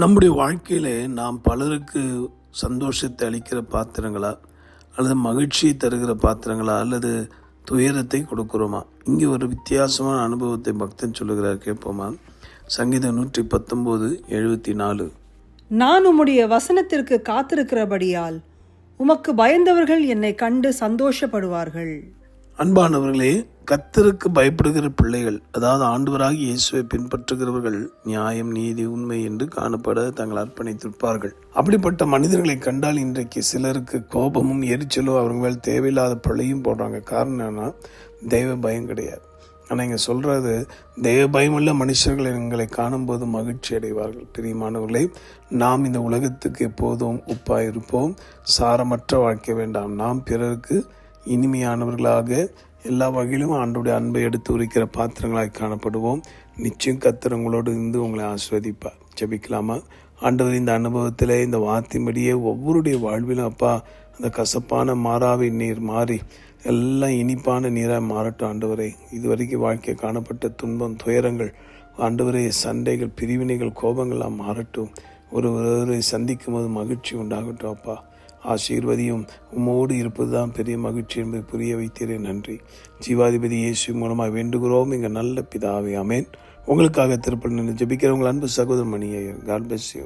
நம்முடைய வாழ்க்கையில் நாம் பலருக்கு சந்தோஷத்தை அளிக்கிற பாத்திரங்களா, அல்லது மகிழ்ச்சியை தருகிற பாத்திரங்களா, அல்லது துயரத்தை கொடுக்குறோமா? இங்கே ஒரு வித்தியாசமான அனுபவத்தை பக்தன் சொல்லுகிறார், கேட்போமா? சங்கீதம் 119:74. நான் உம்முடைய வசனத்திற்கு காத்திருக்கிறபடியால் உமக்கு பயந்தவர்கள் என்னை கண்டு சந்தோஷப்படுவார்கள். அன்பானவர்களே, கர்த்தருக்கு பயப்படுகிற பிள்ளைகள், அதாவது ஆண்டவராகி இயேசுவை பின்பற்றுகிறவர்கள் நியாயம், நீதி, உண்மை என்று காணப்பட தங்கள் அர்ப்பணித்திருப்பார்கள். அப்படிப்பட்ட மனிதர்களை கண்டால் இன்றைக்கு சிலருக்கு கோபமும் எரிச்சலோ அவங்க மேல் தேவையில்லாத பிள்ளையும் போடுறாங்க. காரணம் என்னன்னா, தெய்வ பயம் கிடையாது. ஆனால் இங்கே சொல்கிறது, தெய்வ பயமுள்ள மனுஷர்கள் எங்களை காணும்போது மகிழ்ச்சி அடைவார்கள். பிரியமானவர்களே, நாம் இந்த உலகத்துக்கு எப்போதும் உப்பாய் இருப்போம். சாரமற்ற வாழ்க்கை வேண்டாம். நாம் பிறருக்கு இனிமையானவர்களாக எல்லா வகையிலும் ஆண்டோடைய அன்பை எடுத்து உரைக்கிற பாத்திரங்களாய் காணப்படுவோம். நிச்சயம் கர்த்தர் உங்களோடு இருந்து உங்களை ஆஸ்வதிப்பார். ஜெபிக்கலாமா? ஆண்டவர், இந்த அனுபவத்தில் இந்த வார்த்தையின்படியே ஒவ்வொருடைய வாழ்விலும் அப்பா, அந்த கசப்பான மாறாவை நீர் மாறி எல்லாம் இனிப்பான நீராக மாறட்டும். ஆண்டவரை, இதுவரைக்கும் வாழ்க்கை காணப்பட்ட துன்பம், துயரங்கள், ஆண்டவரே, சண்டைகள், பிரிவினைகள், கோபங்கள்லாம் மாறட்டும். ஒருவரை சந்திக்கும் போது மகிழ்ச்சி உண்டாகட்டும். அப்பா, ஆசீர்வதியும். உம்மோடு இருப்பது தான் பெரிய மகிழ்ச்சி என்பதை புரிய வைத்தீரே. நன்றி. ஜீவாதிபதி இயேசு மூலமாக வேண்டுகிறோம் எங்கள் நல்ல பிதாவே. ஆமென். உங்களுக்காக திருப்பல் நின்று ஜெபிக்கிற உங்கள் அன்பு சகோதரர் Mani Iyer. God bless you.